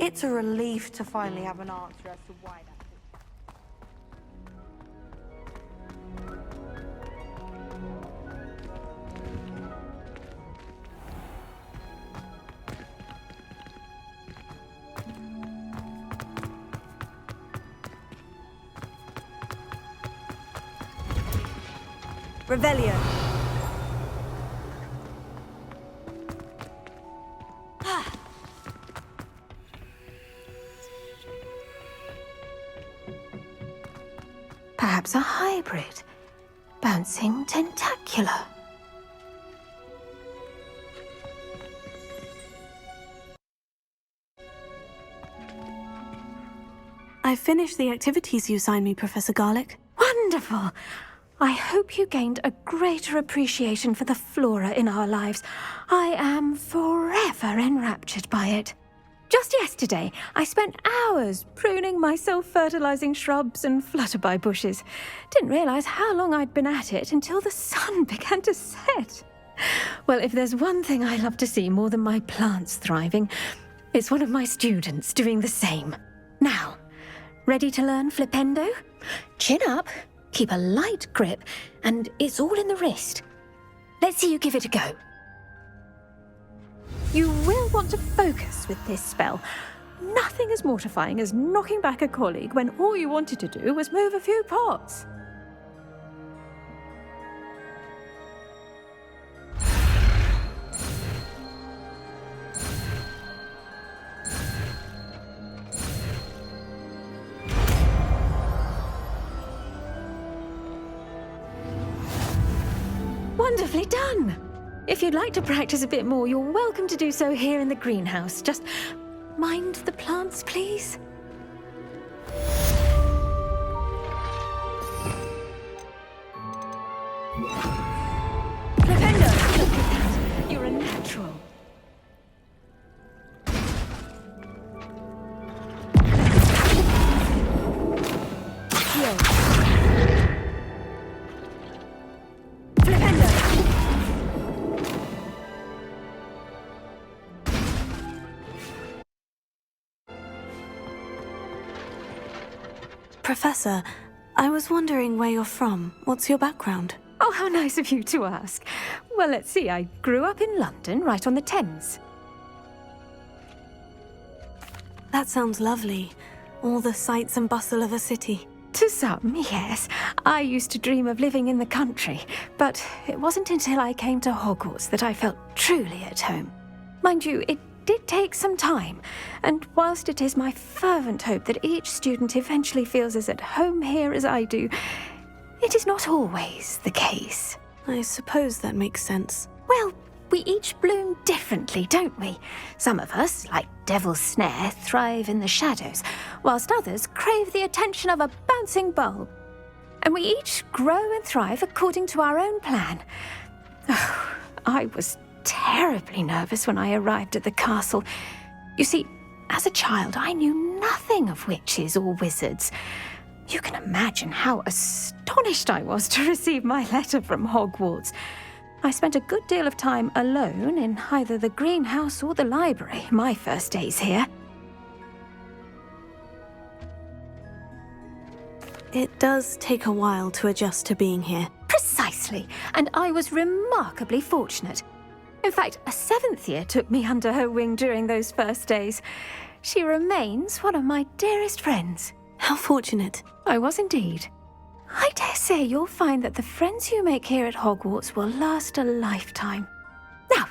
It's a relief to finally have an answer as to why that Revelio. Perhaps a hybrid. Bouncing tentacular. I finished the activities you signed me, Professor Garlick. Wonderful! I hope you gained a greater appreciation for the flora in our lives. I am forever enraptured by it. Just yesterday, I spent hours pruning my self-fertilizing shrubs and flutterby bushes. Didn't realize how long I'd been at it until the sun began to set. Well, if there's one thing I love to see more than my plants thriving, it's one of my students doing the same. Now, ready to learn flipendo? Chin up, keep a light grip, and it's all in the wrist. Let's see you give it a go. You will want to focus with this spell. Nothing as mortifying as knocking back a colleague when all you wanted to do was move a few pots. Wonderfully done! If you'd like to practice a bit more, you're welcome to do so here in the greenhouse. Just mind the plants, please. Flipendo! Look at that! You're a natural. Professor, I was wondering where you're from. What's your background? Oh, how nice of you to ask. Well, let's see. I grew up in London, right on the Thames. That sounds lovely. All the sights and bustle of a city. To some, yes. I used to dream of living in the country, but it wasn't until I came to Hogwarts that I felt truly at home. Mind you, it did take some time, and whilst it is my fervent hope that each student eventually feels as at home here as I do, it is not always the case. I suppose that makes sense. Well, we each bloom differently, don't we? Some of us, like Devil's Snare, thrive in the shadows, whilst others crave the attention of a bouncing bulb. And we each grow and thrive according to our own plan. Oh, I was terribly nervous when I arrived at the castle. You see, as a child, I knew nothing of witches or wizards. You can imagine how astonished I was to receive my letter from Hogwarts. I spent a good deal of time alone in either the greenhouse or the library my first days here. It does take a while to adjust to being here. Precisely, and I was remarkably fortunate. In fact, a 7th year took me under her wing during those first days. She remains one of my dearest friends. How fortunate. I was indeed. I dare say you'll find that the friends you make here at Hogwarts will last a lifetime. Now,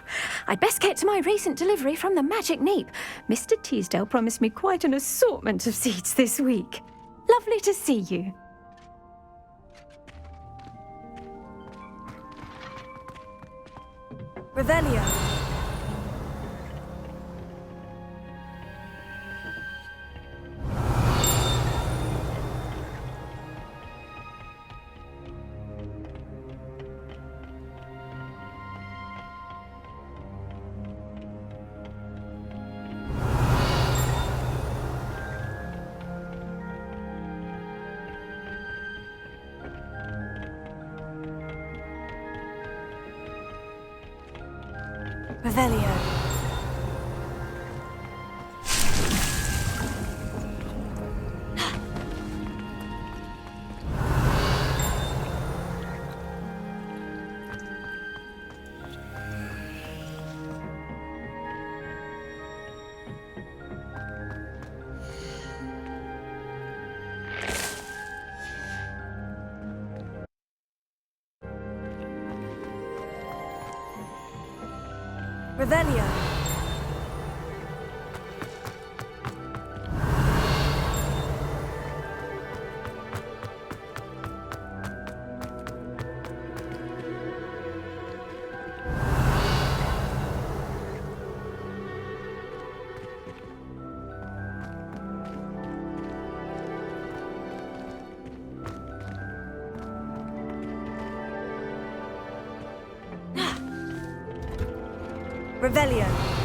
I'd best get to my recent delivery from the Magic Neep. Mr. Teasdale promised me quite an assortment of seeds this week. Lovely to see you. Revelio. Revelio. Revelio. Revelio.